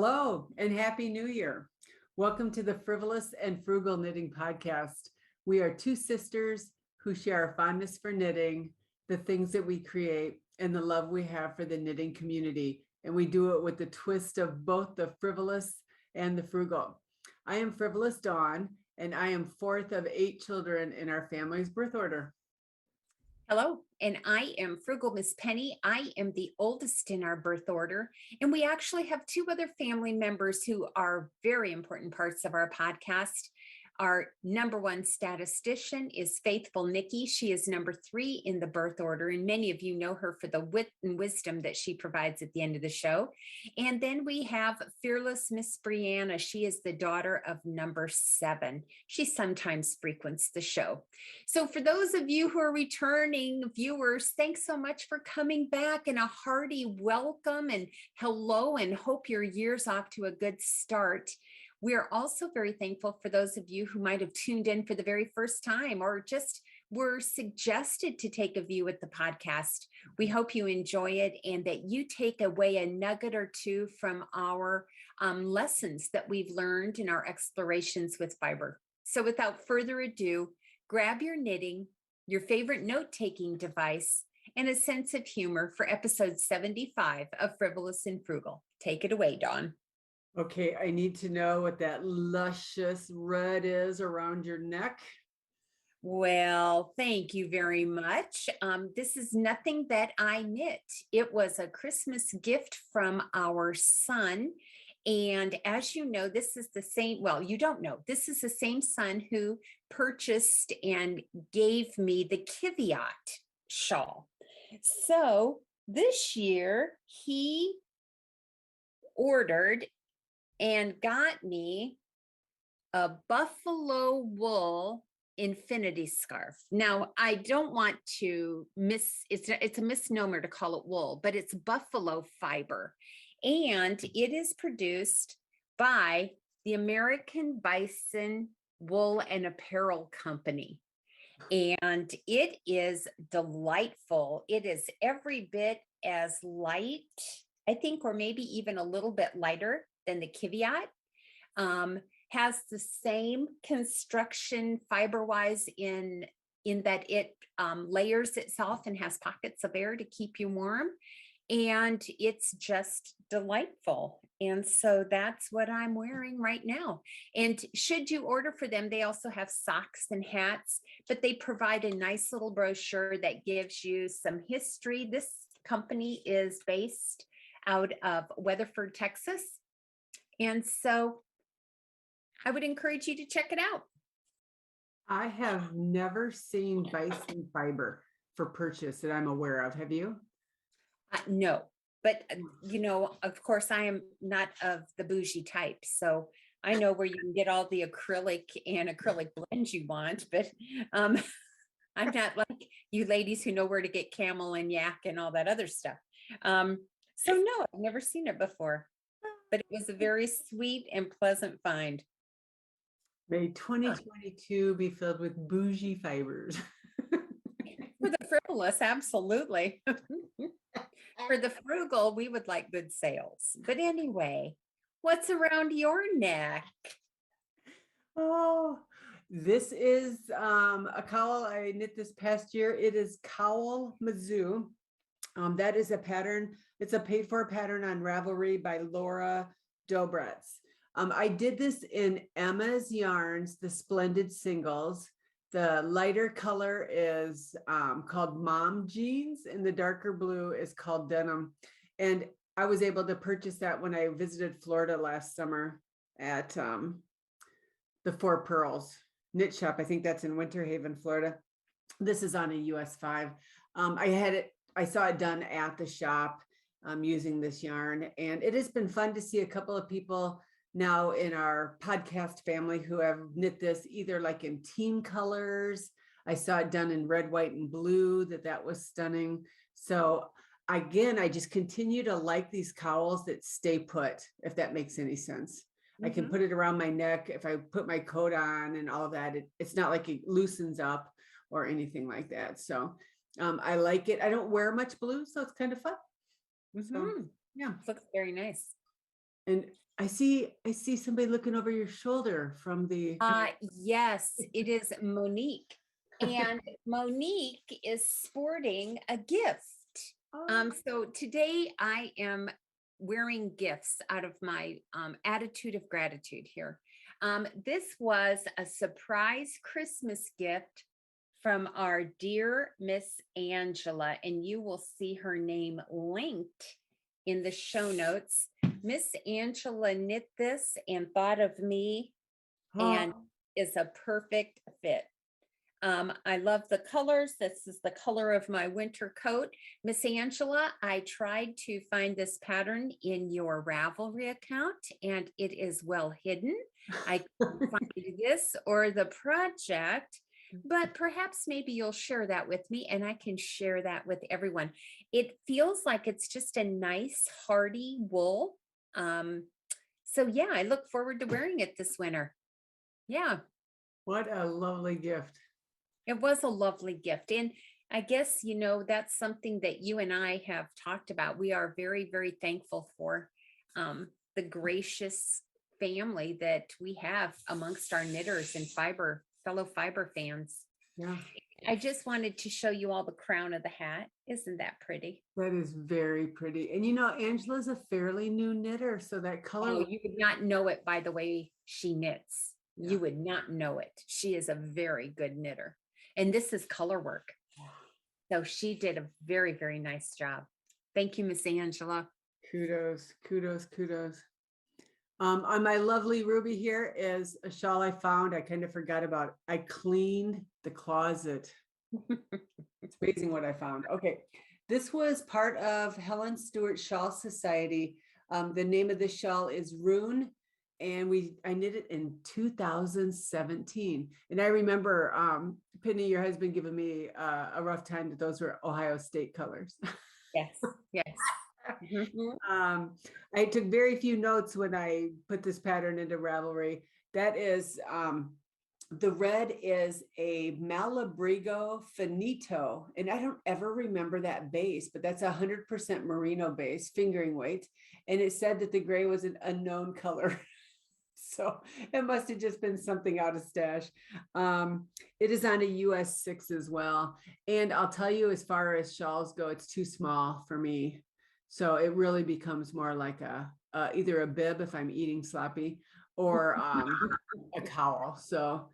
Hello and Happy New Year. Welcome to the Frivolous and Frugal Knitting Podcast. We are two sisters who share our fondness for knitting, the things that we create, and the love we have for the knitting community. And we do it with the twist of both the frivolous and the frugal. I am Frivolous Dawn, and I am fourth of 8 children in our family's birth order. Hello, and I am Frugal Miss Penny. I am the oldest in our birth order, and we actually have 2 other family members who are very important parts of our podcast. Our number 1 statistician is Faithful Nikki. She is number 3 in the birth order, and many of you know her for the wit and wisdom that she provides at the end of the show. And then we have Fearless Miss Brianna. She is the daughter of number 7. She sometimes frequents the show. So for those of you who are returning viewers, thanks so much for coming back, and a hearty welcome and hello, and hope your year's off to a good start. We are also very thankful for those of you who might have tuned in for the very first time or just were suggested to take a view at the podcast. We hope you enjoy it and that you take away a nugget or 2 from our lessons that we've learned in our explorations with fiber. So without further ado, grab your knitting, your favorite note-taking device, and a sense of humor for episode 75 of Frivolous and Frugal. Take it away, Dawn. Okay, I need to know what that luscious red is around your neck. Well, thank you very much. This is nothing that I knit. It was a Christmas gift from our son. And as you know, this is the same, well, you don't know, this is the same son who purchased and gave me the Caveat shawl. So this year he ordered and got me a buffalo wool infinity scarf. Now, I don't want to it's a misnomer to call it wool, but it's buffalo fiber. And it is produced by the American Bison Wool and Apparel Company. And it is delightful. It is every bit as light, I think, or maybe even a little bit lighter than the Caveat. Has the same construction fiber-wise in that it layers itself and has pockets of air to keep you warm. And it's just delightful. And so that's what I'm wearing right now. And should you order for them, they also have socks and hats, but they provide a nice little brochure that gives you some history. This company is based out of Weatherford, Texas. And so I would encourage you to check it out. I have never seen bison fiber for purchase that I'm aware of. Have you? No, but of course, I am not of the bougie type. So I know where you can get all the acrylic and acrylic blends you want, but I'm not like you ladies who know where to get camel and yak and all that other stuff. So no, I've never seen it before, but it was a very sweet and pleasant find. May 2022 be filled with bougie fibers. For the frivolous, absolutely. For the frugal, we would like good sales. But anyway, what's around your neck? Oh, this is a cowl I knit this past year. It is Cowlmazoo. That is a pattern. It's a paid for pattern on Ravelry by Laura Dobratz. I did this in Emma's yarns, the Splendid singles. The lighter color is called Mom Jeans, and the darker blue is called Denim. And I was able to purchase that when I visited Florida last summer at the Four Pearls knit shop. I think that's in Winter Haven, Florida. This is on a US 5. I saw it done at the shop using this yarn, and it has been fun to see a couple of people now in our podcast family who have knit this either like in team colors. I saw it done in red, white, and blue. That was stunning. So again, I just continue to like these cowls that stay put, if that makes any sense. Mm-hmm. I can put it around my neck if I put my coat on and all of that. It's not like it loosens up or anything like that. So I like it. I don't wear much blue, so it's kind of fun. Mm-hmm. So, yeah, it looks very nice. And I see somebody looking over your shoulder from the, Yes, it is Monique. And Monique is sporting a gift. So today I am wearing gifts out of my attitude of gratitude here. This was a surprise Christmas gift from our dear Miss Angela, and you will see her name linked in the show notes. Miss Angela knit this and thought of me and is a perfect fit. I love the colors. This is the color of my winter coat. Miss Angela, I tried to find this pattern in your Ravelry account and it is well hidden. I couldn't find this or the project, but perhaps maybe you'll share that with me and I can share that with everyone. It feels like it's just a nice hardy wool. So yeah, I look forward to wearing it this winter. Yeah. what a lovely gift. It was a lovely gift. And I guess, that's something that you and I have talked about. We are very, very thankful for the gracious family that we have amongst our knitters and fellow fiber fans. Yeah. I just wanted to show you all the crown of the hat. Isn't that pretty? That is very pretty. And Angela's a fairly new knitter, so that color. Oh, you would not know it by the way she knits. Yeah. You would not know it. She is a very good knitter. And this is color work. So she did a very, very nice job. Thank you, Miss Angela. Kudos. On my lovely Ruby here is a shawl I found. I kind of forgot about. I cleaned the closet. It's amazing what I found. Okay. This was part of Helen Stewart Shawl Society. The name of the shawl is Rune. And I knit it in 2017. And I remember, Penny, your husband giving me a rough time that those were Ohio State colors. Yes. I took very few notes when I put this pattern into Ravelry. That is, the red is a Malabrigo Finito. And I don't ever remember that base, but that's 100% Merino base, fingering weight. And it said that the gray was an unknown color. So it must have just been something out of stash. It is on a US 6 as well. And I'll tell you, as far as shawls go, it's too small for me. So it really becomes more like either a bib if I'm eating sloppy or a cowl. So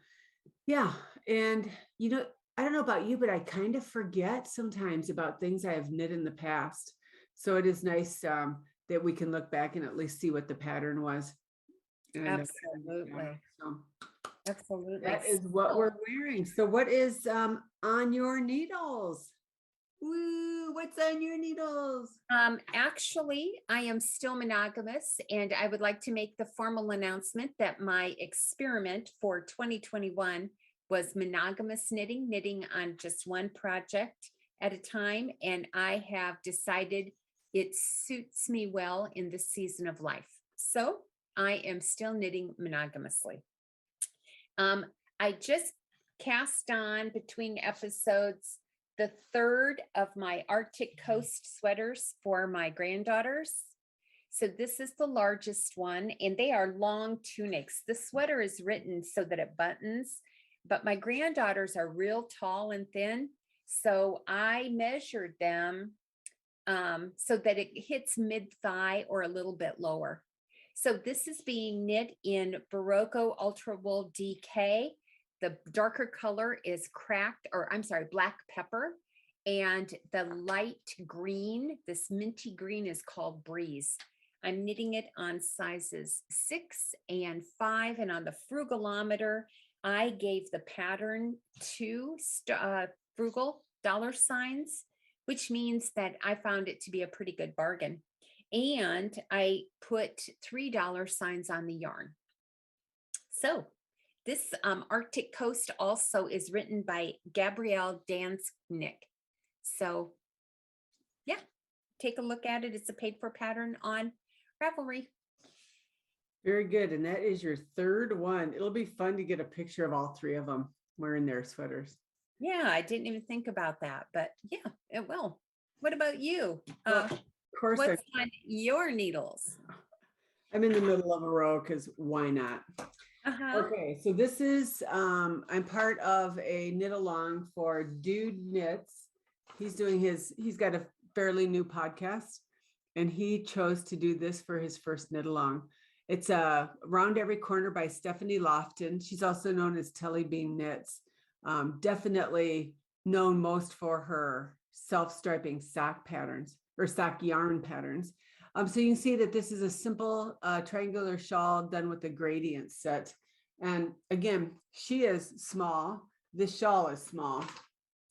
yeah. And I don't know about you, but I kind of forget sometimes about things I have knit in the past. So it is nice that we can look back and at least see what the pattern was. Absolutely. Absolutely. That is what we're wearing. So what is on your needles? Woo, what's on your needles? Actually, I am still monogamous and I would like to make the formal announcement that my experiment for 2021 was monogamous knitting on just one project at a time. And I have decided it suits me well in this season of life. So I am still knitting monogamously. I just cast on between episodes the third of my Arctic Coast sweaters for my granddaughters. So this is the largest one and they are long tunics. The sweater is written so that it buttons, but my granddaughters are real tall and thin. So I measured them so that it hits mid-thigh or a little bit lower. So this is being knit in Berroco Ultra Wool DK. The darker color is black pepper. And the light green, this minty green is called Breeze. I'm knitting it on sizes 6 and 5. And on the Frugalometer, I gave the pattern 2 frugal $, which means that I found it to be a pretty good bargain. And I put $3 on the yarn. So this Arctic Coast also is written by Gabrielle Danskknit. So yeah, take a look at it. It's a paid for pattern on Ravelry. Very good. And that is your third one. It'll be fun to get a picture of all 3 of them wearing their sweaters. Yeah, I didn't even think about that, but yeah, it will. What about you? Well, of course, what's on your needles? I'm in the middle of a row because why not? Uh-huh. Okay, so this is, I'm part of a knit along for Dude Knits. He's got a fairly new podcast, and he chose to do this for his first knit along. It's Round Every Corner by Stephanie Lofton. She's also known as Telly Bean Knits. Definitely known most for her self-striping sock patterns or sock yarn patterns. So you can see that this is a simple triangular shawl done with a gradient set. And again, she is small. This shawl is small.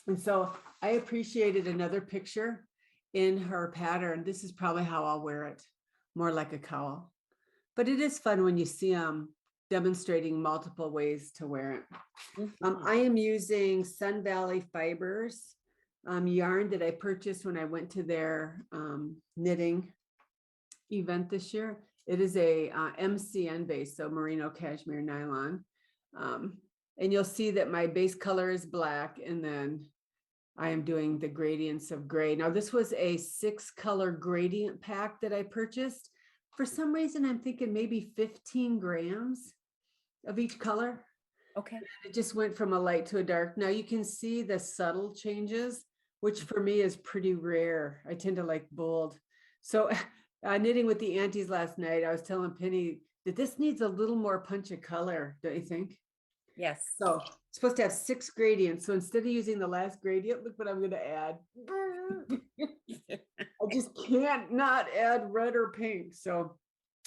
And so I appreciated another picture in her pattern. This is probably how I'll wear it, more like a cowl. But it is fun when you see them demonstrating multiple ways to wear it. I am using Sun Valley Fibers yarn that I purchased when I went to their knitting event this year. It is a MCN base, so merino cashmere nylon. And you'll see that my base color is black, and then I am doing the gradients of gray. Now, this was a 6-color gradient pack that I purchased. For some reason, I'm thinking maybe 15 grams of each color. Okay. It just went from a light to a dark. Now you can see the subtle changes, which for me is pretty rare. I tend to like bold. So knitting with the aunties last night, I was telling Penny that this needs a little more punch of color, don't you think? Yes. So it's supposed to have 6 gradients. So instead of using the last gradient, look what I'm going to add. I just can't not add red or pink. So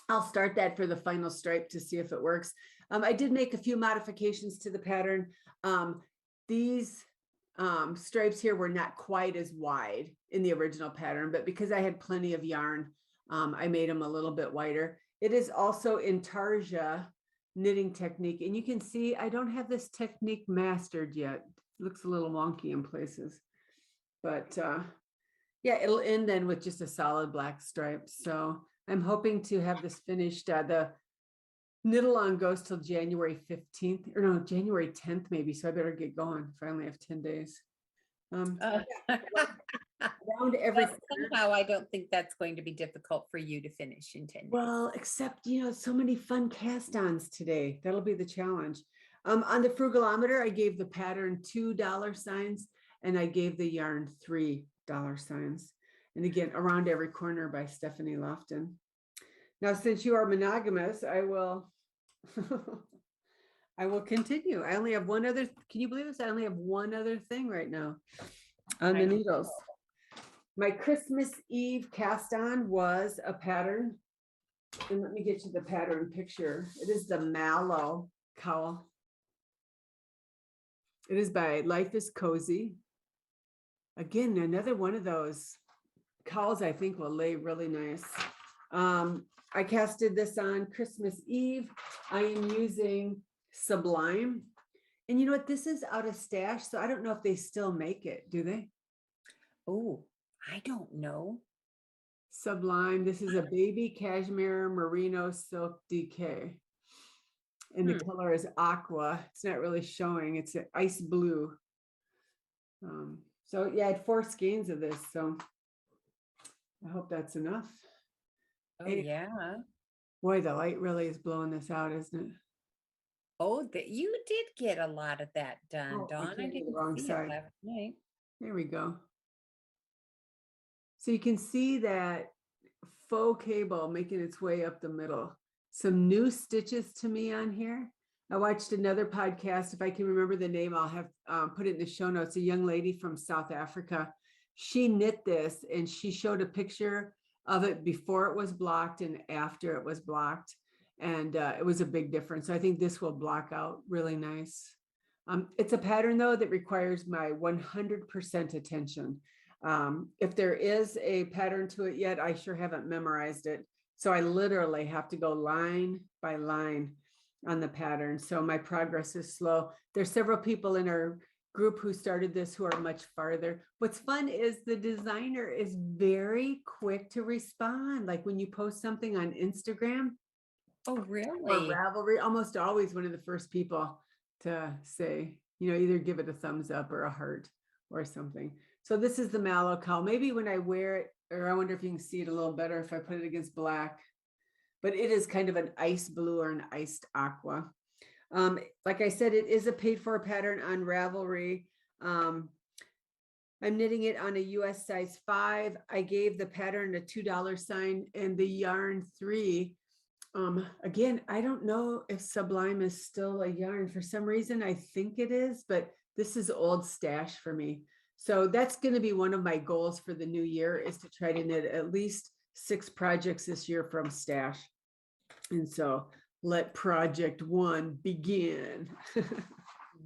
I'll start that for the final stripe to see if it works. I did make a few modifications to the pattern. These stripes here were not quite as wide in the original pattern, but because I had plenty of yarn, I made them a little bit wider. It is also in Tarja knitting technique. And you can see I don't have this technique mastered yet. It looks a little wonky in places, but yeah, it'll end then with just a solid black stripe. So I'm hoping to have this finished. The knit along goes till January 15th, or no, January 10th maybe. So I better get going if I only have 10 days. Around every Well, somehow I don't think that's going to be difficult for you to finish in 10 days. Well, except, so many fun cast-ons today. That'll be the challenge. On the Frugalometer, I gave the pattern $2 signs, and I gave the yarn $3 signs. And again, Around Every Corner by Stephanie Lofton. Now, since you are monogamous, I will I will continue. I only have one other, can you believe this? I only have one other thing right now on the needles. My Christmas Eve cast on was a pattern. And let me get you the pattern picture. It is the Mallow cowl. It is by Life is Cozy. Again, another one of those cowls I think will lay really nice. I casted this on Christmas Eve. I am using Sublime. And you know what? This is out of stash, so I don't know if they still make it. Do they? Oh, I don't know. Sublime. This is a baby cashmere merino silk DK. And the color is aqua. It's not really showing. It's an ice blue. So yeah, I had 4 skeins of this. So I hope that's enough. Oh, yeah. Boy, the light really is blowing this out, isn't it? Oh, you did get a lot of that done, Dawn. I didn't the wrong see side. it last night. There we go. So you can see that faux cable making its way up the middle. Some new stitches to me on here. I watched another podcast. If I can remember the name, I'll have put it in the show notes. A young lady from South Africa. She knit this and she showed a picture of it before it was blocked and after it was blocked. And it was a big difference. So I think this will block out really nice. It's a pattern though that requires my 100% attention. If there is a pattern to it yet, I sure haven't memorized it. So I literally have to go line by line on the pattern. So my progress is slow. There's several people in our group who started this who are much farther. What's fun is the designer is very quick to respond. Like when you post something on Instagram. Oh, Or really? Ravelry, almost always one of the first people to say, either give it a thumbs up or a heart or something. So this is the Mallow cowl. Maybe when I wear it, or I wonder if you can see it a little better if I put it against black. but it is kind of an ice blue or an iced aqua. Like I said, it is a paid for pattern on Ravelry. I'm knitting it on a US size 5. I gave the pattern a $2 sign and the yarn 3. Again, I don't know if Sublime is still a yarn. For some reason, I think it is, but this is old stash for me. So that's going to be one of my goals for the new year, is to try to knit at least 6 projects this year from stash. And so let project 1 begin.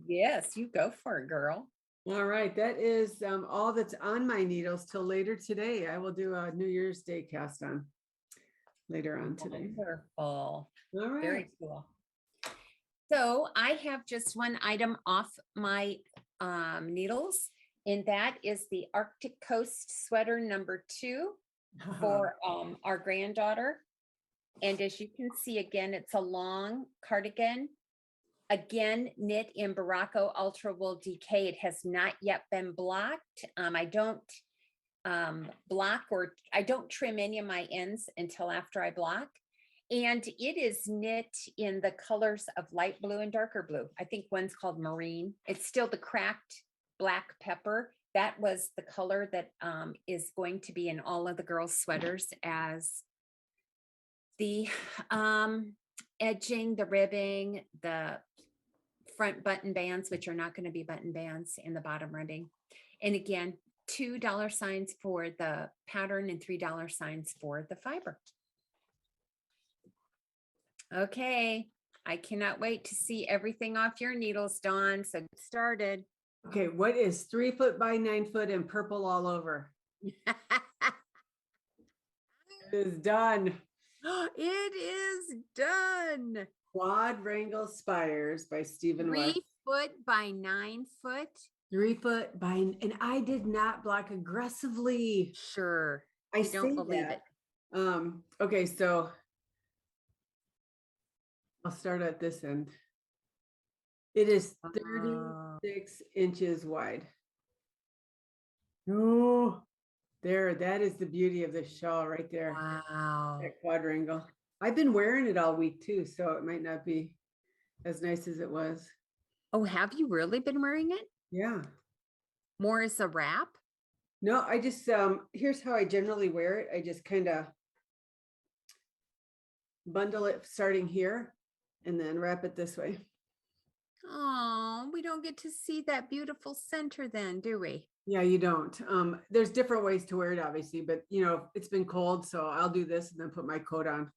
Yes, you go for it, girl. All right, that is all that's on my needles till later today. I will do a New Year's Day cast on later on today. Wonderful. All right. Very cool. So I have just one item off my needles, and that is the Arctic Coast sweater number 2 for our granddaughter. And as you can see, again, it's a long cardigan. Again, knit in Berroco Ultra Wool DK. It has not yet been blocked. I don't block, or I don't trim any of my ends until after I block. And it is knit in the colors of light blue and darker blue. I think one's called Marine. It's still the cracked black pepper. That was the color that is going to be in all of the girls' sweaters as the edging, the ribbing, the front button bands, which are not going to be button bands, and the bottom ribbing. And again, $2 signs for the pattern and $3 signs for the fiber. Okay, I cannot wait to see everything off your needles, Dawn. So get started. Okay, what is 3 foot by 9 foot and purple all over? It is done. It is done. Quadrangle Spires by Stephen West. 3 foot by 9 foot. 3 foot by, and I did not block aggressively. Sure. I don't believe it. Okay, so I'll start at this end. It is 36 inches wide. Oh, there, that is the beauty of this shawl right there. Wow. That quadrangle. I've been wearing it all week too, so it might not be as nice as it was. Oh, have you really been wearing it? Yeah. More as a wrap? No, I just, here's how I generally wear it. I just kind of bundle it starting here and then wrap it this way. Oh, we don't get to see that beautiful center then, do we? Yeah, you don't. There's different ways to wear it, obviously, but you know, it's been cold, so I'll do this and then put my coat on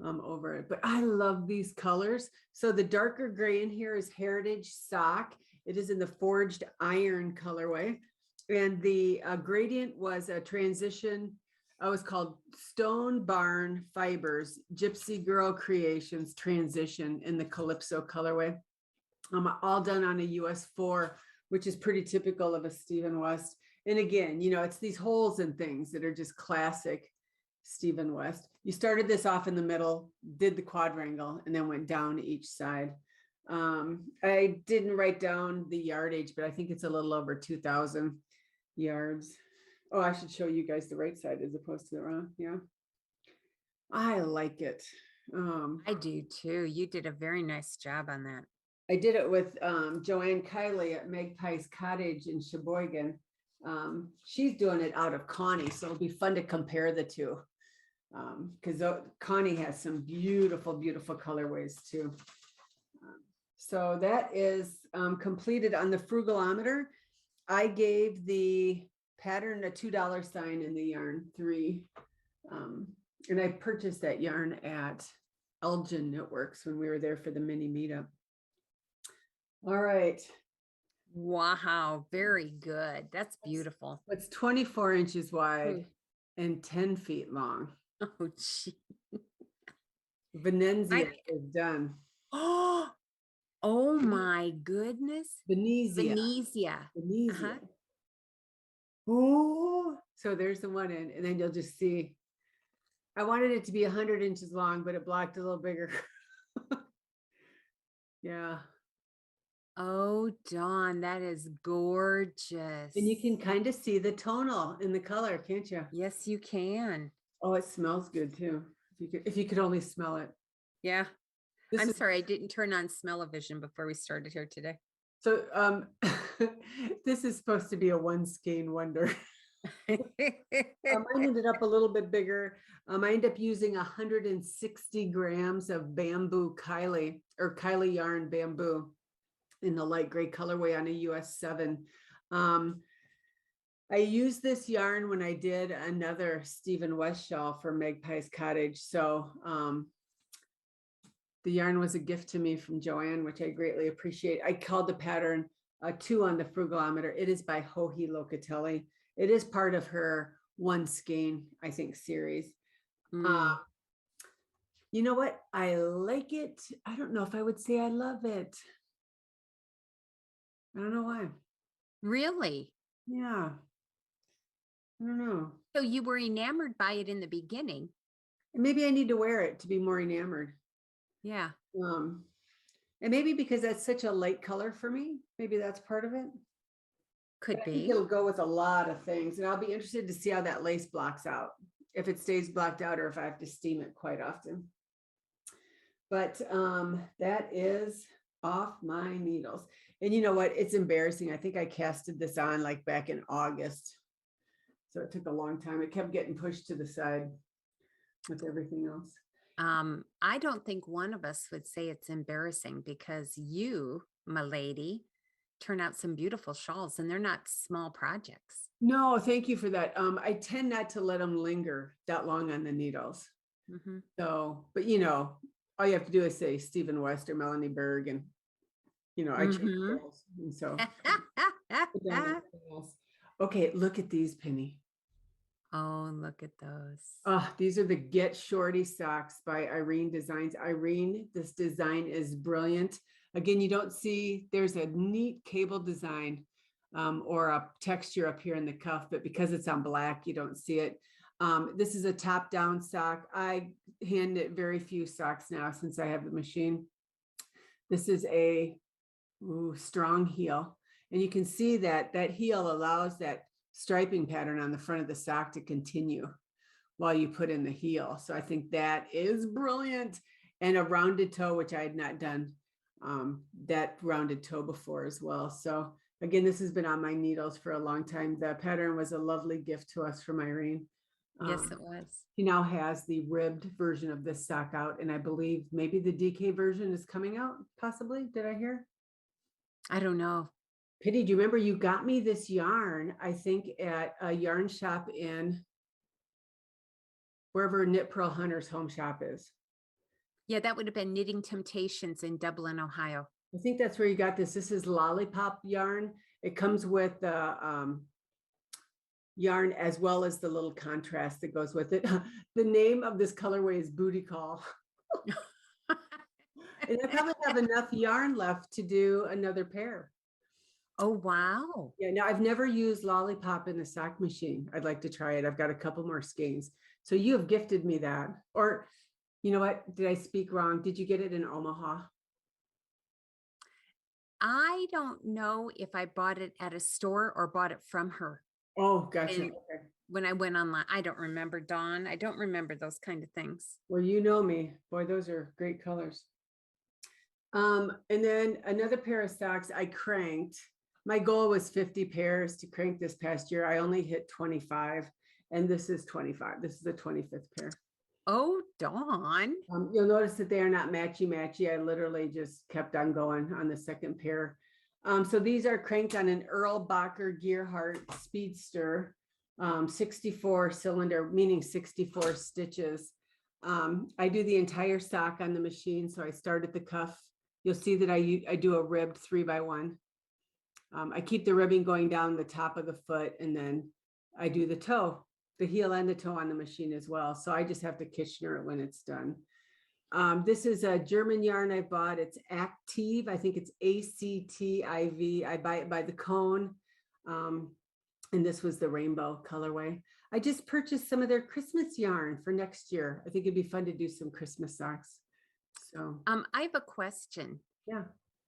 over it. But I love these colors. So the darker gray in here is Heritage Sock. It is in the forged iron colorway. And the gradient was a transition. It was called Stone Barn Fibers, Gypsy Girl Creations Transition in the Calypso colorway. All done on a US 4, which is pretty typical of a Stephen West. And again, you know, it's these holes and things that are just classic Stephen West. You started this off in the middle, did the quadrangle, and then went down each side. I didn't write down the yardage, but I think it's a little over 2,000 yards. Oh, I should show you guys the right side as opposed to the wrong. Yeah. I like it. I do too. You did a very nice job on that. I did it with Joanne Kiley at Magpie's Cottage in Sheboygan. She's doing it out of Connie, so it'll be fun to compare the two. Because Connie has some beautiful, beautiful colorways too. So that is completed on the Frugalometer. I gave the pattern a $2 sign and the yarn 3. And I purchased that yarn at Elgin Knitworks when we were there for the mini meetup. All right. Wow, very good. That's beautiful. It's 24 inches wide and 10 feet long. Oh, gee. Venezia is done. Oh my goodness. Venezia. Uh-huh. Oh, so there's the one end, and then you'll just see. I wanted it to be 100 inches long, but it blocked a little bigger. Yeah. Oh, Dawn, that is gorgeous. And you can kind of see the tonal in the color, can't you? Yes, you can. Oh, it smells good too. if you could only smell it. Yeah. This I'm is sorry, I didn't turn on smell-o-vision before we started here today. so this is supposed to be a one skein wonder. Mine ended up a little bit bigger. I ended up using 160 grams of bamboo Kylie or Kylie yarn bamboo in the light gray colorway on a US 7. I used this yarn when I did another Stephen West shawl for Magpie's Cottage. So the yarn was a gift to me from Joanne, which I greatly appreciate. I called the pattern 2 on the Frugalometer. It is by Joji Locatelli. It is part of her one skein, I think, series. You know what? I like it. I don't know if I would say I love it. I don't know why. Really? Yeah. I don't know. So you were enamored by it in the beginning. Maybe I need to wear it to be more enamored. Yeah. And maybe because that's such a light color for me, maybe that's part of it. Could But I think be. it'll go with a lot of things, and I'll be interested to see how that lace blocks out, if it stays blocked out or if I have to steam it quite often. But that is off my needles. And you know what? It's embarrassing. I think I casted this on like back in August. So it took a long time. It kept getting pushed to the side with everything else. I don't think one of us would say it's embarrassing because you, my lady, turn out some beautiful shawls and they're not small projects. No, thank you for that. I tend not to let them linger that long on the needles. So, but you know, all you have to do is say Stephen West or Melanie Berg, and you know, I change girls. And so okay, look at these, Penny. Oh, look at those. Oh, these are the Get Shorty socks by Irene Designs. Irene, this design is brilliant. Again, you don't see, there's a neat cable design or a texture up here in the cuff, but because it's on black, you don't see it. This is a top-down sock. I hand knit very few socks now since I have the machine. This is a strong heel. And you can see that that heel allows that striping pattern on the front of the sock to continue while you put in the heel. So I think that is brilliant. And a rounded toe, which I had not done that rounded toe before as well. So again, this has been on my needles for a long time. The pattern was a lovely gift to us from Irene. Yes, it was. He now has the ribbed version of this sock out, and I believe maybe the DK version is coming out, possibly. Did I hear? I don't know. Pity, do you remember you got me this yarn, I think at a yarn shop in wherever Knit Pearl Hunter's home shop is. Yeah, that would have been Knitting Temptations in Dublin, Ohio. I think that's where you got this. This is lollipop yarn. It comes with the yarn as well as the little contrast that goes with it. The name of this colorway is Booty Call. And I probably have enough yarn left to do another pair. Oh, wow. Yeah, no, I've never used lollipop in the sock machine. I'd like to try it. I've got a couple more skeins. So you have gifted me that. Or, you know what? Did I speak wrong? Did you get it in Omaha? I don't know if I bought it at a store or bought it from her. Oh, gotcha. And okay. When I went online, I don't remember, Dawn. I don't remember those kind of things. Well, you know me. Boy, those are great colors. And then another pair of socks I cranked. My goal was 50 pairs to crank this past year. I only hit 25, and this is 25. This is the 25th pair. Oh, Dawn. You'll notice that they are not matchy-matchy. I literally just kept on going on the second pair. So these are cranked on an Earl Bacher Gearhart Speedster, 64 cylinder, meaning 64 stitches. I do the entire sock on the machine. So I start at the cuff. You'll see that I do a ribbed 3x1. I keep the ribbing going down the top of the foot, and then I do the toe, the heel and the toe on the machine as well. So I just have to Kitchener it when it's done. This is a German yarn I bought. It's Active. I think it's ACTIV. I buy it by the cone. And this was the rainbow colorway. I just purchased some of their Christmas yarn for next year. I think it'd be fun to do some Christmas socks. So I have a question. Yeah.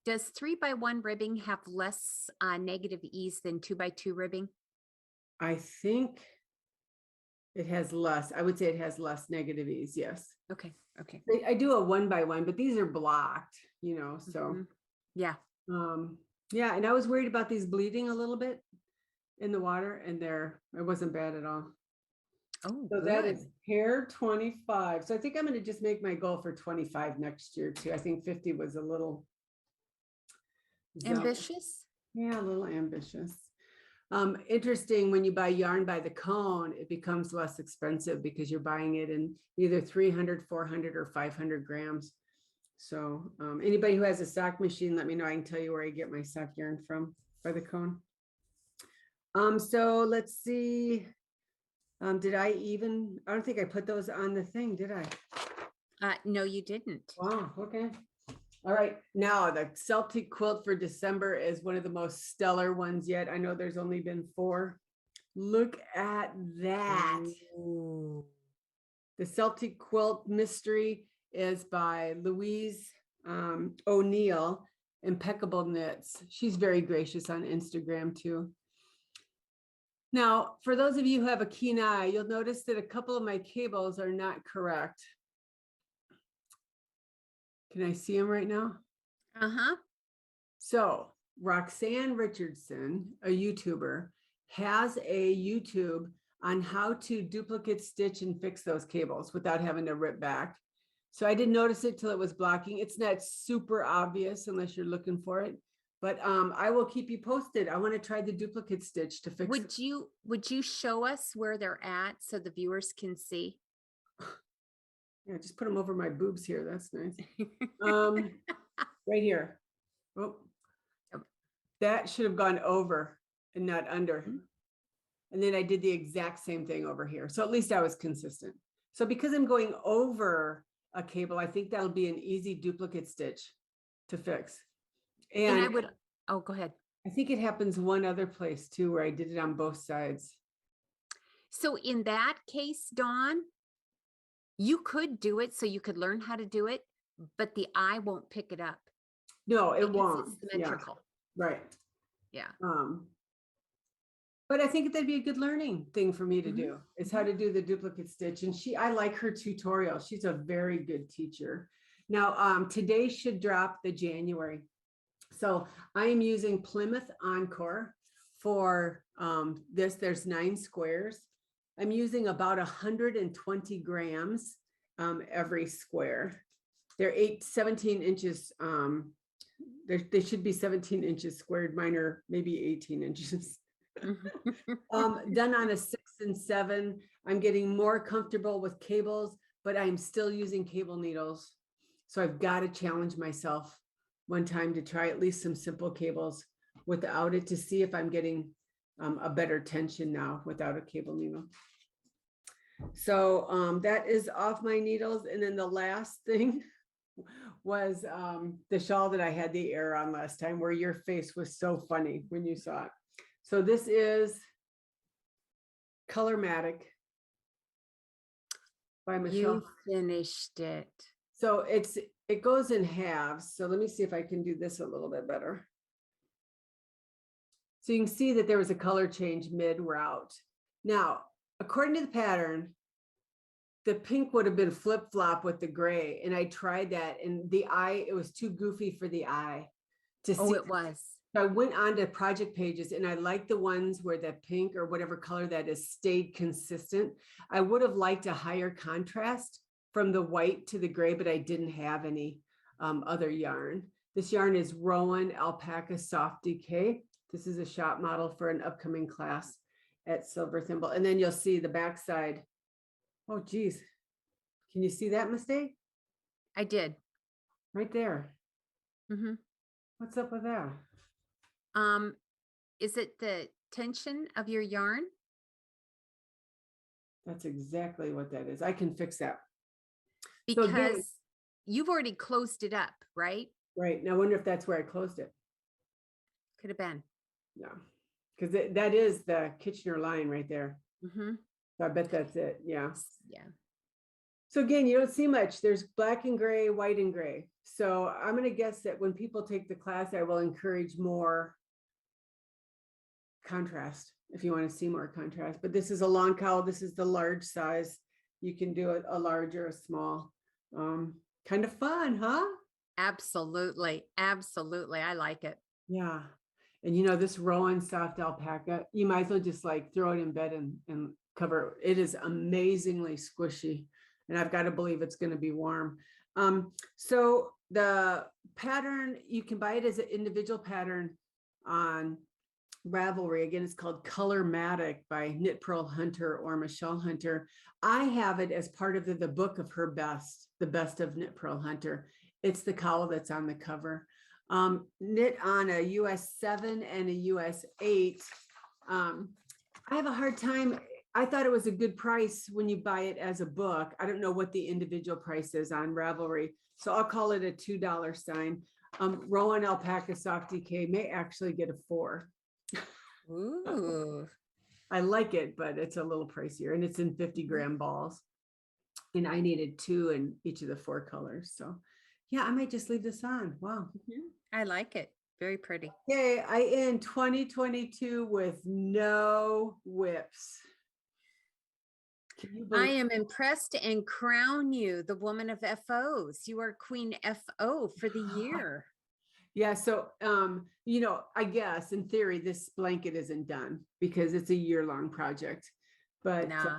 Does 3x1 ribbing have less negative ease than 2x2 ribbing? I think It has less, I would say it has less negative ease, yes. Okay. Okay. I do a 1x1, but these are blocked, so. Mhm. Yeah. Yeah, and I was worried about these bleeding a little bit in the water, and it wasn't bad at all. Oh, So good. that is pair 25. So I think I'm going to just make my goal for 25 next year too. I think 50 was a little Ambitious. Yeah, a little ambitious. Interesting, when you buy yarn by the cone, it becomes less expensive because you're buying it in either 300, 400, or 500 grams. So anybody who has a sock machine, let me know. I can tell you where I get my sock yarn from by the cone. So let's see. I don't think I put those on the thing, did I? No, you didn't. Wow, okay. All right, now the Celtic quilt for December is one of the most stellar ones yet. I know there's only been 4. Look at that. Ooh. The Celtic quilt mystery is by Louise O'Neill, Impeccable Knits. She's very gracious on Instagram too. Now, for those of you who have a keen eye, you'll notice that a couple of my cables are not correct. Can I see them right now? Uh-huh. So Roxanne Richardson, a YouTuber, has a YouTube on how to duplicate stitch and fix those cables without having to rip back. So I didn't notice it till it was blocking. It's not super obvious unless you're looking for it, but I will keep you posted. I want to try the duplicate stitch to fix it. Would you show us where they're at so the viewers can see? Yeah, just put them over my boobs here. That's nice. Right here. Oh, that should have gone over and not under. And then I did the exact same thing over here. So at least I was consistent. So because I'm going over a cable, I think that'll be an easy duplicate stitch to fix. And I would, oh, go ahead. I think it happens one other place too, where I did it on both sides. So in that case, Dawn, you could do it so you could learn how to do it, but the eye won't pick it up. No, it won't. It's symmetrical. Yeah. Right. Yeah. But I think that'd be a good learning thing for me to do, is how to do the duplicate stitch. And I like her tutorial. She's a very good teacher. Now, today should drop the January. So I am using Plymouth Encore for this. There's 9 squares. I'm using about 120 grams every square. They're 17 inches. They should be 17 inches squared. Mine are maybe 18 inches. Done on a 6 and 7. I'm getting more comfortable with cables, but I'm still using cable needles. So I've got to challenge myself one time to try at least some simple cables without it, to see if I'm getting a better tension now without a cable needle. So that is off my needles. And then the last thing was the shawl that I had the error on last time, where your face was so funny when you saw it. So this is Colormatic by Michelle. You finished it. So it goes in halves. So let me see if I can do this a little bit better. So you can see that there was a color change mid-route. Now, according to the pattern, the pink would have been flip-flop with the gray. And I tried that, and the eye, it was too goofy for the eye to see. Oh, it was. So I went on to project pages, and I like the ones where the pink or whatever color that is stayed consistent. I would have liked a higher contrast from the white to the gray, but I didn't have any other yarn. This yarn is Rowan Alpaca Soft DK. This is a shop model for an upcoming class at Silver Thimble. And then you'll see the backside. Oh, geez. Can you see that mistake? I did. Right there. What's up with that? Is it the tension of your yarn? That's exactly what that is. I can fix that. Because so again, you've already closed it up, right? Right. Now I wonder if that's where I closed it. Could have been. Yeah. Because that is the Kitchener line right there. So I bet that's it. Yeah. Yeah. So again, you don't see much. There's black and gray, white and gray. So I'm going to guess that when people take the class, I will encourage more contrast if you want to see more contrast. But this is a long cowl. This is the large size. You can do it a large or a small. Kind of fun, huh? Absolutely. Absolutely. I like it. Yeah. And this Rowan soft alpaca, you might as well just like throw it in bed and cover it. It is amazingly squishy. And I've got to believe it's going to be warm. So the pattern, you can buy it as an individual pattern on Ravelry. Again, it's called Colormatic by Knit Pearl Hunter or Michelle Hunter. I have it as part of the book of her best, the best of Knit Pearl Hunter. It's the cowl that's on the cover. Knit on a US 7 and a US 8. I have a hard time. I thought it was a good price when you buy it as a book. I don't know what the individual price is on Ravelry, so I'll call it a $2 sign. Rowan Alpaca Soft DK may actually get a 4. Ooh. I like it, but it's a little pricier, and it's in 50-gram balls. And I needed 2 in each of the 4 colors. So yeah, I might just leave this on. Wow. I like it. Very pretty. Okay, I end 2022 with no whips. I am impressed and crown you the woman of FOs. You are Queen FO for the year. Yeah, so I guess in theory this blanket isn't done because it's a year-long project. But nah,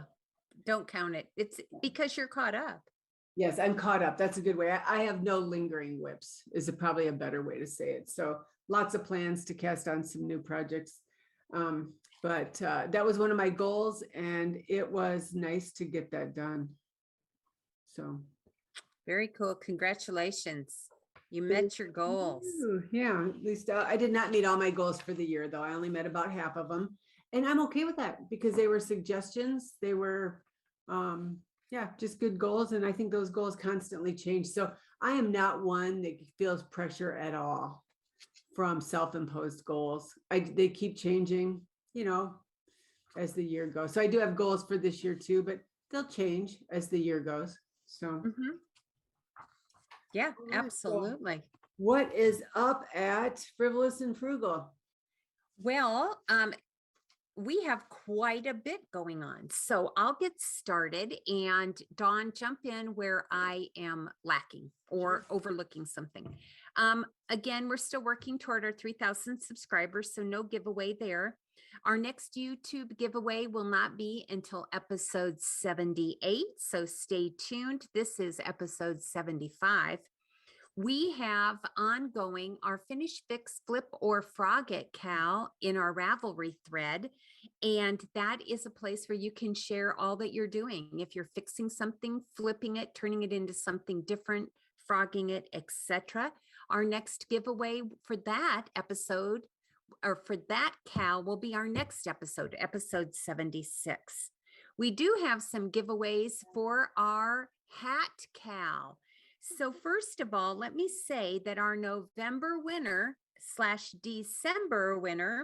don't count it. It's because you're caught up. Yes, I'm caught up. That's a good way. I have no lingering whips is probably a better way to say it. So lots of plans to cast on some new projects. But that was one of my goals, and it was nice to get that done. So very cool. Congratulations. You met your goals. Yeah, at least I did not meet all my goals for the year, though. I only met about half of them. And I'm okay with that because they were suggestions. They were, just good goals. And I think those goals constantly change. So I am not one that feels pressure at all from self-imposed goals. They keep changing, as the year goes. So I do have goals for this year too, but they'll change as the year goes. So. Yeah, absolutely. So what is up at Frivolous and Frugal? Well, we have quite a bit going on. So I'll get started, and Dawn, jump in where I am lacking or overlooking something. Again, we're still working toward our 3,000 subscribers, so no giveaway there. Our next YouTube giveaway will not be until episode 78, so stay tuned. This is episode 75. We have ongoing our Finish, Fix, Flip, or Frog It Cowl in our Ravelry thread. And that is a place where you can share all that you're doing. If you're fixing something, flipping it, turning it into something different, frogging it, etc. Our next giveaway for that episode, or for that cowl, will be our next episode, episode 76. We do have some giveaways for our hat cowl. So first of all, let me say that our November winner / December winner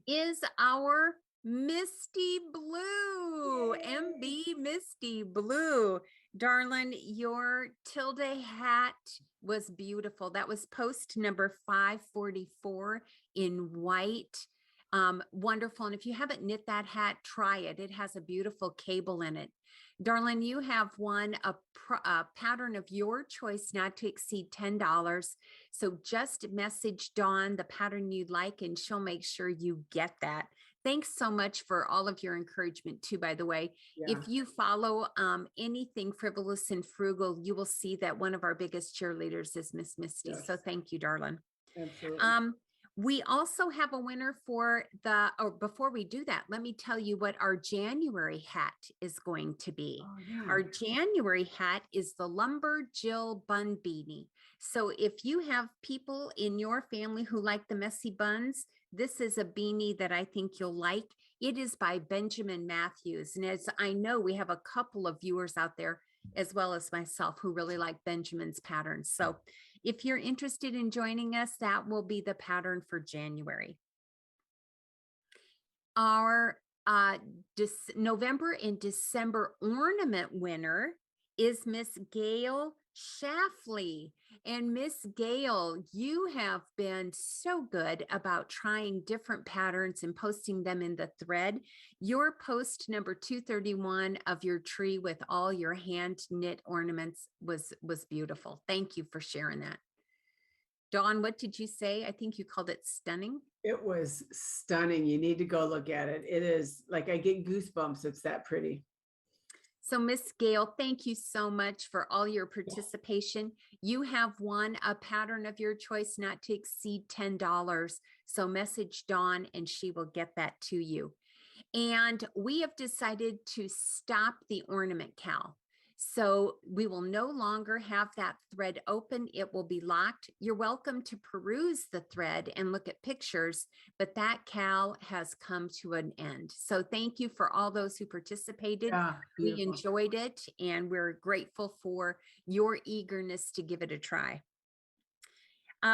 is our Misty Blue, MB Misty Blue. Darling, your tilde hat was beautiful. That was post number 544 in white. Wonderful. And if you haven't knit that hat, try it. It has a beautiful cable in it. Darlene, you have won a pattern of your choice not to exceed $10. So just message Dawn the pattern you'd like, and she'll make sure you get that. Thanks so much for all of your encouragement too, by the way. Yeah. If you follow anything Frivolous and Frugal, you will see that one of our biggest cheerleaders is Miss Misty. Yes. So thank you, darling. Absolutely. We also have a winner for before we do that, let me tell you what our January hat is going to be. Oh, yeah. Our January hat is the Lumber Jill Bun Beanie. So if you have people in your family who like the messy buns, this is a beanie that I think you'll like. It is by Benjamin Matthews. And as I know, we have a couple of viewers out there, as well as myself, who really like Benjamin's patterns. So if you're interested in joining us, that will be the pattern for January. Our November and December ornament winner is Miss Gail Shaffley. And Miss Gail, you have been so good about trying different patterns and posting them in the thread. Your post number 231 of your tree with all your hand knit ornaments was beautiful. Thank you for sharing that. Dawn, what did you say? I think you called it stunning. It was stunning. You need to go look at it. It is like I get goosebumps. It's that pretty. So Miss Gail, thank you so much for all your participation. You have won a pattern of your choice not to exceed $10. So message Dawn and she will get that to you. And we have decided to stop the ornament cowl. So we will no longer have that thread open. It will be locked. You're welcome to peruse the thread and look at pictures, but that cowl has come to an end. So thank you for all those who participated. Yeah, we enjoyed it and we're grateful for your eagerness to give it a try.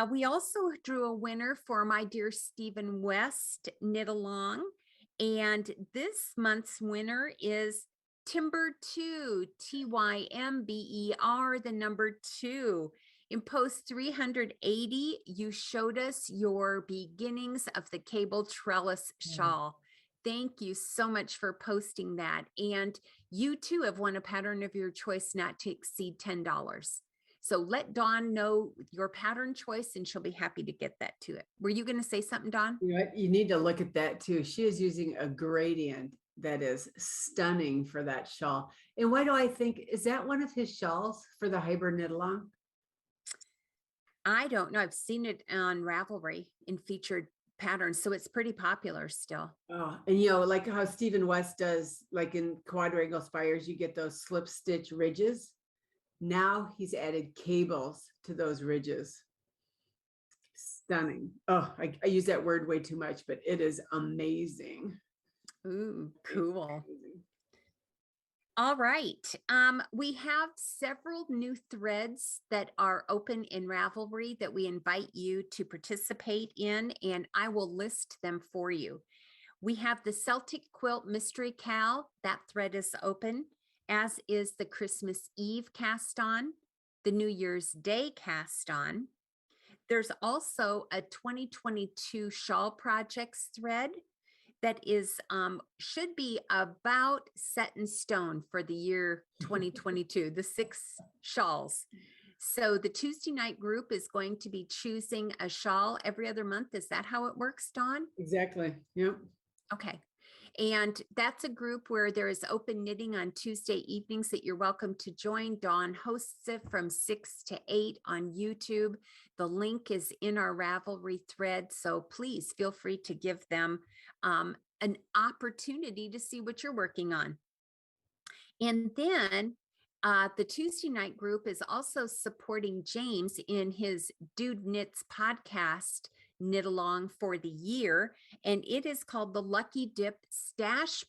We also drew a winner for my dear Stephen West Knit Along. And this month's winner is Timber 2, TYMBER, the number 2. In post 380, you showed us your beginnings of the cable trellis shawl. Thank you so much for posting that. And you too have won a pattern of your choice not to exceed $10. So let Dawn know your pattern choice and she'll be happy to get that to it. Were you going to say something, Dawn? You know what? You need to look at that too. She is using a gradient that is stunning for that shawl. And why do I think, is that one of his shawls for the hybrid knit along? I don't know. I've seen it on Ravelry in featured patterns. So it's pretty popular still. Oh, and you know, like how Stephen West does, like in Quadrangle Spires, you get those slip stitch ridges. Now he's added cables to those ridges. Stunning. Oh, I use that word way too much, but it is amazing. Ooh, cool. All right. We have several new threads that are open in Ravelry that we invite you to participate in, and I will list them for you. We have the Celtic Quilt Mystery Cowl. That thread is open, as is the Christmas Eve cast on, the New Year's Day cast on. There's also a 2022 Shawl Projects thread that is should be about set in stone for the year 2022, the 6 shawls. So the Tuesday night group is going to be choosing a shawl every other month. Is that how it works, Dawn? Exactly. Yep. Okay. And that's a group where there is open knitting on Tuesday evenings that you're welcome to join. Dawn hosts it from 6 to 8 on YouTube. The link is in our Ravelry thread. So please feel free to give them an opportunity to see what you're working on. And then the Tuesday night group is also supporting James in his Dude Knits podcast, Knit Along for the Year, and it is called the Lucky Dip Stash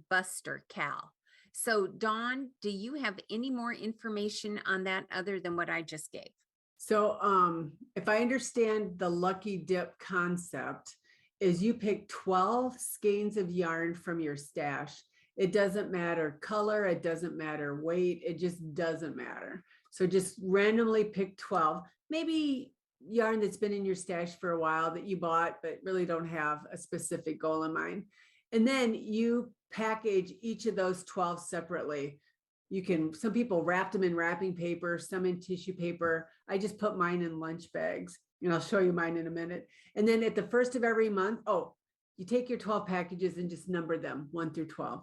Buster Cowl. So Dawn, do you have any more information on that other than what I just gave? So if I understand the Lucky Dip concept, is you pick 12 skeins of yarn from your stash. It doesn't matter color, it doesn't matter weight, it just doesn't matter. So just randomly pick 12, maybe yarn that's been in your stash for a while that you bought, but really don't have a specific goal in mind. And then you package each of those 12 separately. You can, some people wrapped them in wrapping paper, some in tissue paper. I just put mine in lunch bags, and I'll show you mine in a minute. And then at the first of every month, you take your 12 packages and just number them 1 through 12.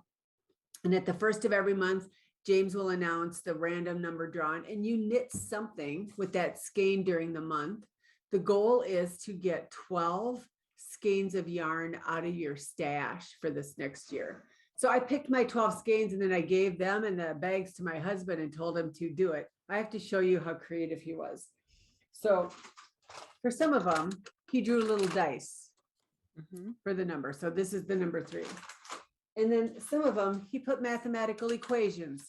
And at the first of every month, James will announce the random number drawn, and you knit something with that skein during the month. The goal is to get 12 skeins of yarn out of your stash for this next year. So I picked my 12 skeins and then I gave them and the bags to my husband and told him to do it. I have to show you how creative he was. So for some of them, he drew little dice for the number. So this is the number 3. And then some of them, he put mathematical equations.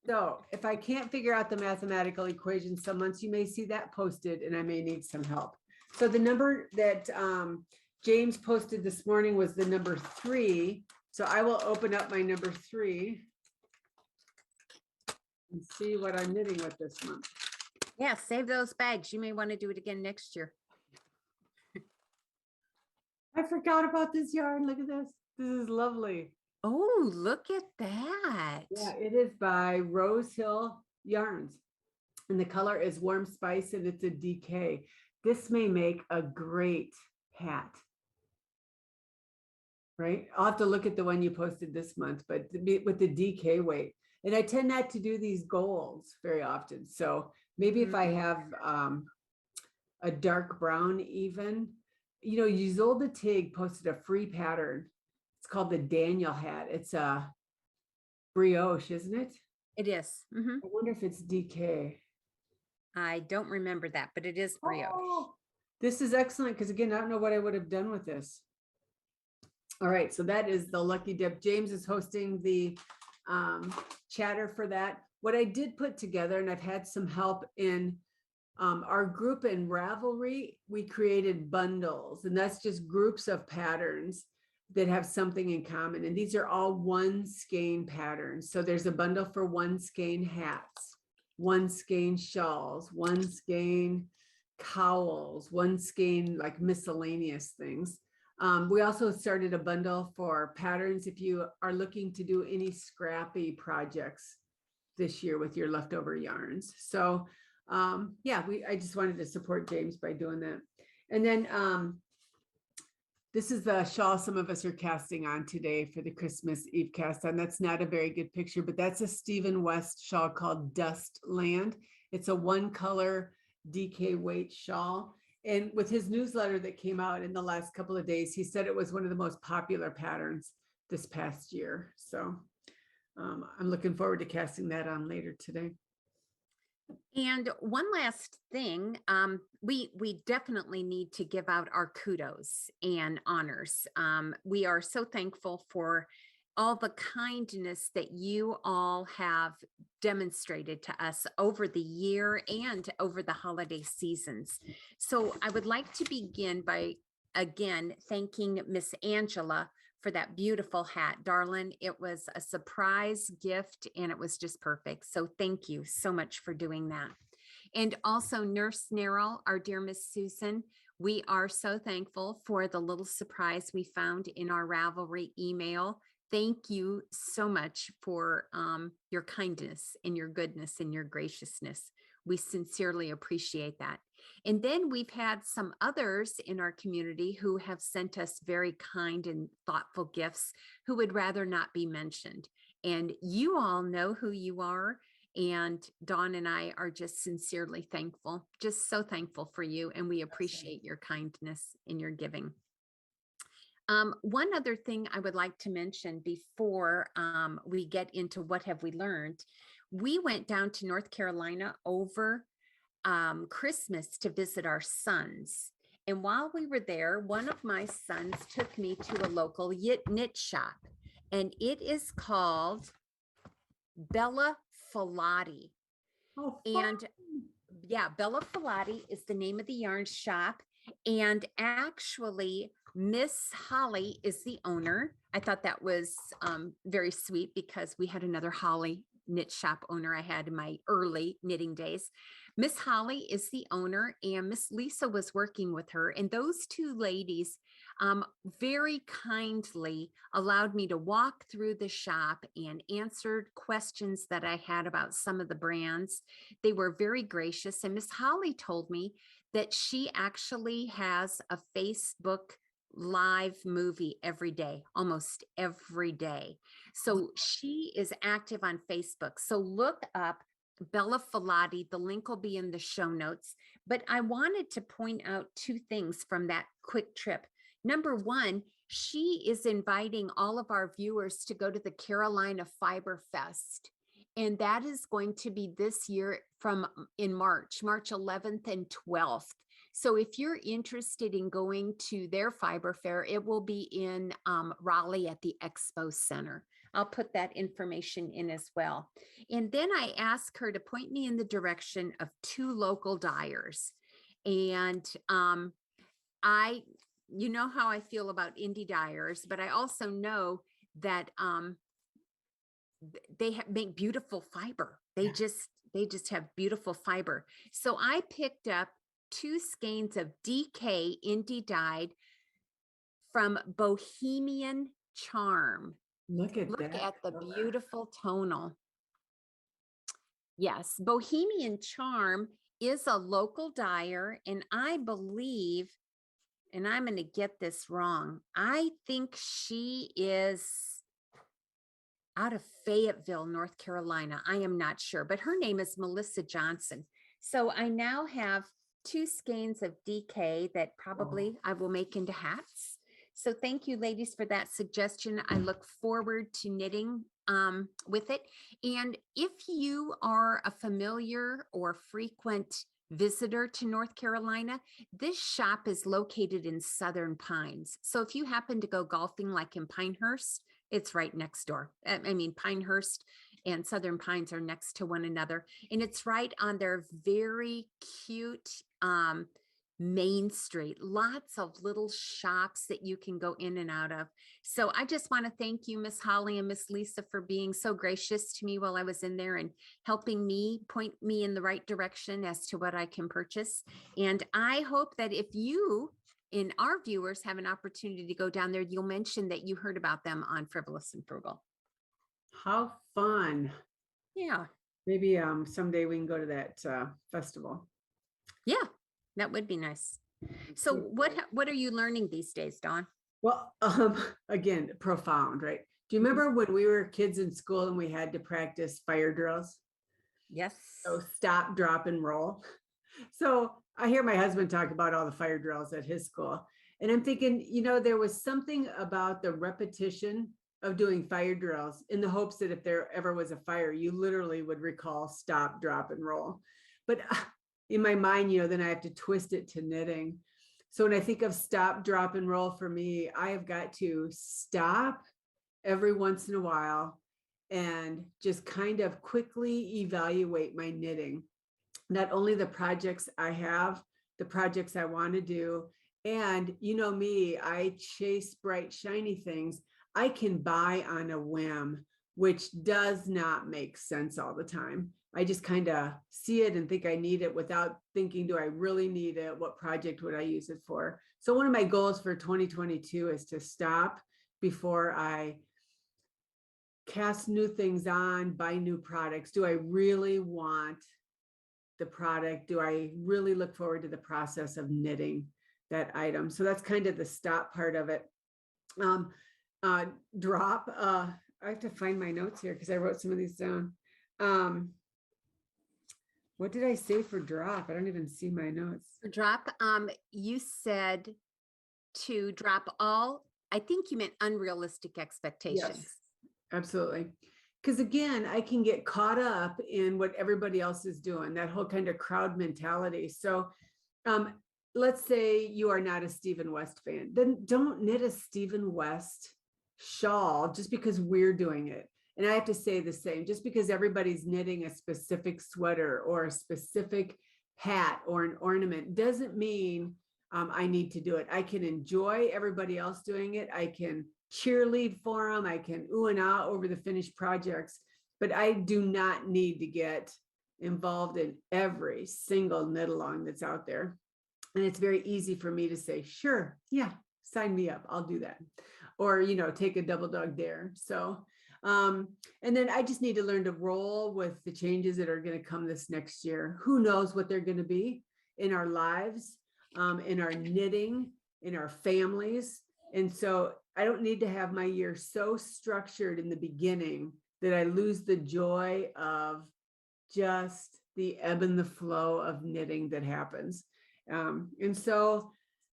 So if I can't figure out the mathematical equations, some months you may see that posted and I may need some help. So the number that James posted this morning was the number 3. So I will open up my number 3. and see what I'm knitting with this month. Yeah, save those bags. You may want to do it again next year. I forgot about this yarn. Look at this. This is lovely. Oh, look at that. Yeah, it is by Rose Hill Yarns. And the color is Warm Spice and it's a DK. This may make a great hat. Right? I'll have to look at the one you posted this month, but with the DK weight. And I tend not to do these golds very often. So maybe if I have a dark brown even, you know, Ysolda Tig posted a free pattern. It's called the Daniel hat. It's a brioche, isn't it? It is. I wonder if it's DK. I don't remember that, but it is brioche. Oh, this is excellent because again, I don't know what I would have done with this. All right, so that is the lucky dip. James is hosting the chatter for that. What I did put together, and I've had some help in our group in Ravelry, we created bundles, and that's just groups of patterns that have something in common. And these are all one skein patterns. So there's a bundle for one skein hats, one skein shawls, one skein cowls, one skein like miscellaneous things. We also started a bundle for patterns if you are looking to do any scrappy projects this year with your leftover yarns. So yeah, I just wanted to support James by doing that. And then this is the shawl some of us are casting on today for the Christmas Eve cast on. That's not a very good picture, but that's a Stephen West shawl called Dust Land. It's a one color DK weight shawl. And with his newsletter that came out in the last couple of days, he said it was one of the most popular patterns this past year. So I'm looking forward to casting that on later today. And one last thing, we definitely need to give out our kudos and honors. We are so thankful for all the kindness that you all have demonstrated to us over the year and over the holiday seasons. So I would like to begin by, again, thanking Miss Angela for that beautiful hat, darling. It was a surprise gift and it was just perfect. So thank you so much for doing that. And also Nurse Nerl, our dear Miss Susan, we are so thankful for the little surprise we found in our Ravelry email. Thank you so much for your kindness and your goodness and your graciousness. We sincerely appreciate that. And then we've had some others in our community who have sent us very kind and thoughtful gifts who would rather not be mentioned. And you all know who you are. And Dawn and I are just sincerely thankful, just so thankful for you. And we appreciate your kindness in your giving. One other thing I would like to mention before we get into what have we learned, we went down to North Carolina over Christmas to visit our sons. And while we were there, one of my sons took me to a local knit shop, and it is called Bella Filati. Oh, and yeah, Bella Filati is the name of the yarn shop. And actually, Miss Holly is the owner. I thought that was very sweet because we had another Holly knit shop owner I had in my early knitting days. Miss Holly is the owner and Miss Lisa was working with her. And those two ladies very kindly allowed me to walk through the shop and answered questions that I had about some of the brands. They were very gracious. And Miss Holly told me that she actually has a Facebook live movie every day, almost every day. So she is active on Facebook. So look up Bella Filati. The link will be in the show notes. But I wanted to point out two things from that quick trip. Number one, she is inviting all of our viewers to go to the Carolina Fiber Fest. And that is going to be this year in March 11th and 12th. So if you're interested in going to their fiber fair, it will be in Raleigh at the Expo Center. I'll put that information in as well. And then I asked her to point me in the direction of two local dyers. And you know how I feel about indie dyers, but I also know that they make beautiful fiber. They just have beautiful fiber. So I picked up 2 skeins of DK indie dyed from Bohemian Charm. Look at Look that at the color. beautiful tonal. Yes, Bohemian Charm is a local dyer, and I believe, and I'm going to get this wrong, I think she is out of Fayetteville, North Carolina. I am not sure, but her name is Melissa Johnson. So I now have 2 skeins of DK that probably I will make into hats. So thank you, ladies, for that suggestion. I look forward to knitting with it. And if you are a familiar or frequent visitor to North Carolina, this shop is located in Southern Pines. So if you happen to go golfing like in Pinehurst, it's right next door. I mean, Pinehurst and Southern Pines are next to one another. And it's right on their very cute Main Street. Lots of little shops that you can go in and out of. So I just want to thank you, Miss Holly and Miss Lisa, for being so gracious to me while I was in there and helping me point me in the right direction as to what I can purchase. And I hope that if you and our viewers have an opportunity to go down there, you'll mention that you heard about them on Frivolous and Frugal. How fun. Yeah. Maybe someday we can go to that festival. Yeah, that would be nice. So what are you learning these days, Dawn? Well, again, profound, right? Do you remember when we were kids in school and we had to practice fire drills? Yes. So stop, drop, and roll. So I hear my husband talk about all the fire drills at his school. And I'm thinking, there was something about the repetition of doing fire drills in the hopes that if there ever was a fire, you literally would recall stop, drop, and roll. But in my mind, then I have to twist it to knitting. So when I think of stop, drop, and roll for me, I have got to stop every once in a while and just kind of quickly evaluate my knitting. Not only the projects I have, the projects I want to do. And me, I chase bright, shiny things I can buy on a whim, which does not make sense all the time. I just kind of see it and think I need it without thinking, do I really need it? What project would I use it for? So one of my goals for 2022 is to stop before I cast new things on, buy new products. Do I really want the product? Do I really look forward to the process of knitting that item? So that's kind of the stop part of it. Drop. I have to find my notes here because I wrote some of these down. What did I say for drop? I don't even see my notes. For drop, you said to drop all, I think you meant unrealistic expectations. Yes, absolutely. Because again, I can get caught up in what everybody else is doing, that whole kind of crowd mentality. So let's say you are not a Stephen West fan, then don't knit a Stephen West shawl just because we're doing it. And I have to say the same, just because everybody's knitting a specific sweater or a specific hat or an ornament doesn't mean I need to do it. I can enjoy everybody else doing it. I can cheerlead for them. I can ooh and ah over the finished projects, but I do not need to get involved in every single knit along that's out there. And it's very easy for me to say, sure, yeah, sign me up. I'll do that. Or, take a double dog dare. So, and then I just need to learn to roll with the changes that are going to come this next year. Who knows what they're going to be in our lives, in our knitting, in our families. And so I don't need to have my year so structured in the beginning that I lose the joy of just the ebb and the flow of knitting that happens. And so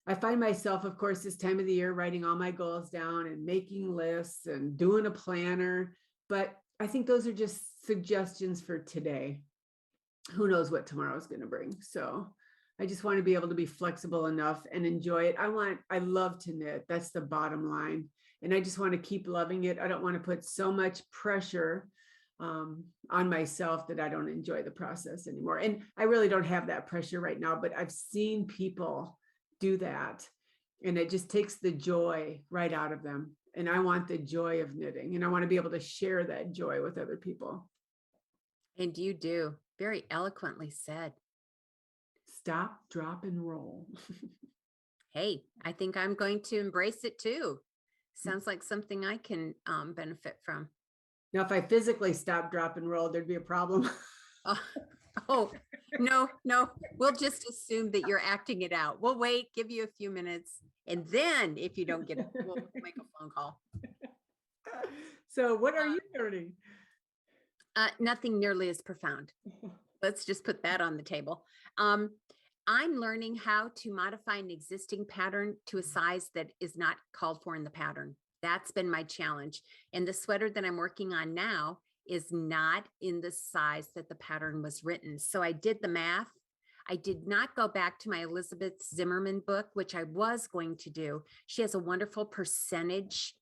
I find myself, of course, this time of the year, writing all my goals down and making lists and doing a planner. But I think those are just suggestions for today. Who knows what tomorrow is going to bring? So I just want to be able to be flexible enough and enjoy it. I love to knit. That's the bottom line. And I just want to keep loving it. I don't want to put so much pressure on myself that I don't enjoy the process anymore. And I really don't have that pressure right now, but I've seen people do that. And it just takes the joy right out of them. And I want the joy of knitting. And I want to be able to share that joy with other people. And you do. Very eloquently said. Stop, drop, and roll. Hey, I think I'm going to embrace it too. Sounds like something I can benefit from. Now, if I physically stop, drop, and roll, there'd be a problem. Oh, no. We'll just assume that you're acting it out. We'll wait, give you a few minutes. And then if you don't get it, we'll make a phone call. So what are you learning? Nothing nearly as profound. Let's just put that on the table. I'm learning how to modify an existing pattern to a size that is not called for in the pattern. That's been my challenge. And the sweater that I'm working on now is not in the size that the pattern was written. So I did the math. I did not go back to my Elizabeth Zimmerman book, which I was going to do. She has a wonderful percentage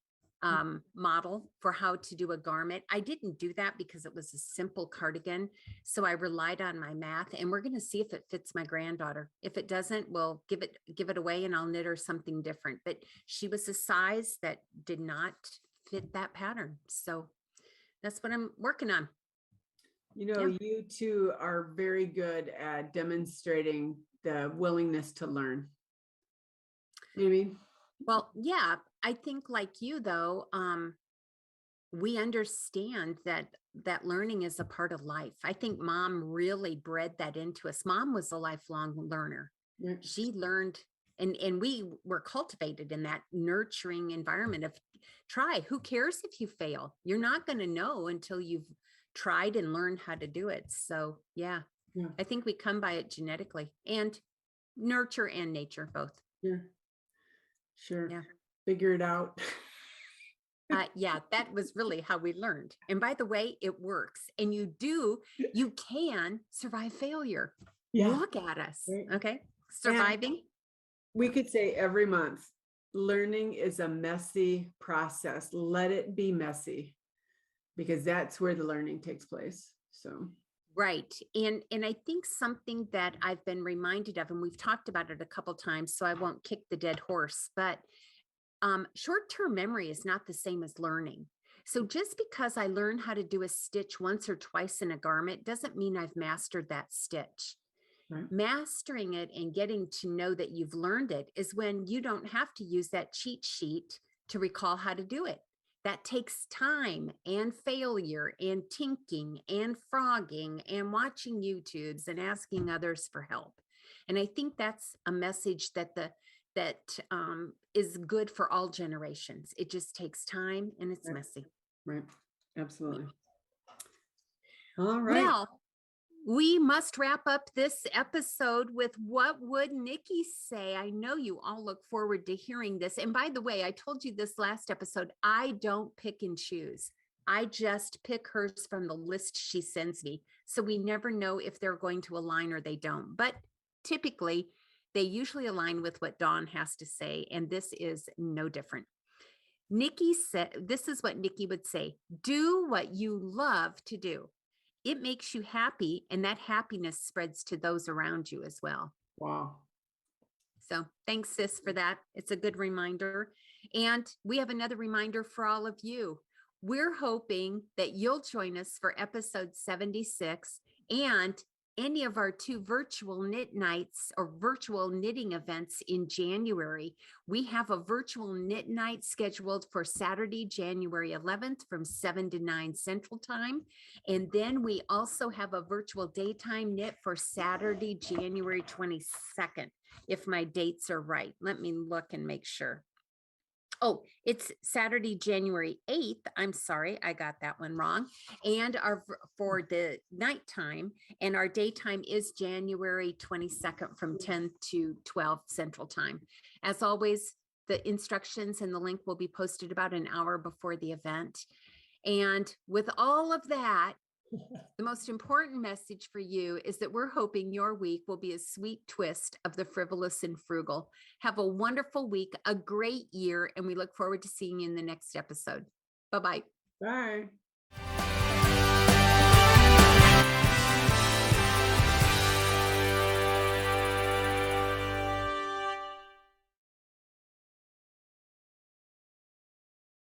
model for how to do a garment. I didn't do that because it was a simple cardigan. So I relied on my math, and we're going to see if it fits my granddaughter. If it doesn't, we'll give it away and I'll knit her something different. But she was a size that did not fit that pattern. So that's what I'm working on. You know, you two are very good at demonstrating the willingness to learn. You know what I mean? Well, yeah, I think like you though, we understand that learning is a part of life. I think mom really bred that into us. Mom was a lifelong learner. She learned, and we were cultivated in that nurturing environment of try. Who cares if you fail? You're not going to know until you've tried and learned how to do it. So yeah, I think we come by it genetically and nurture and nature both. Yeah. Sure. Yeah. Figure it out. Yeah, that was really how we learned. And by the way, it works. And you can survive failure. Yeah. Look at us. Okay. Surviving. And we could say every month, learning is a messy process. Let it be messy, because that's where the learning takes place. So. Right. And I think something that I've been reminded of, and we've talked about it a couple of times, so I won't kick the dead horse, but short-term memory is not the same as learning. So just because I learn how to do a stitch once or twice in a garment doesn't mean I've mastered that stitch. Right. Mastering it and getting to know that you've learned it is when you don't have to use that cheat sheet to recall how to do it. That takes time and failure and tinking and frogging and watching YouTubes and asking others for help. And I think that's a message that is good for all generations. It just takes time and it's messy. Right. Absolutely. All right. Well, we must wrap up this episode with what would Nikki say? I know you all look forward to hearing this. And by the way, I told you this last episode, I don't pick and choose. I just pick hers from the list she sends me. So we never know if they're going to align or they don't. But typically, they usually align with what Dawn has to say. And this is no different. Nikki said, this is what Nikki would say. Do what you love to do. It makes you happy, and that happiness spreads to those around you as well. Wow. So thanks, sis, for that. It's a good reminder. And we have another reminder for all of you. We're hoping that you'll join us for episode 76 and any of our 2 virtual knit nights or virtual knitting events in January. We have a virtual knit night scheduled for Saturday, January 11th from 7 to 9 Central Time. And then we also have a virtual daytime knit for Saturday, January 22nd, if my dates are right. Let me look and make sure. Oh, it's Saturday, January 8th. I'm sorry, I got that one wrong. And for the nighttime, and our daytime is January 22nd from 10 to 12 Central Time. As always, the instructions and the link will be posted about an hour before the event. And with all of that, the most important message for you is that we're hoping your week will be a sweet twist of the frivolous and frugal. Have a wonderful week, a great year, and we look forward to seeing you in the next episode. Bye-bye. Bye.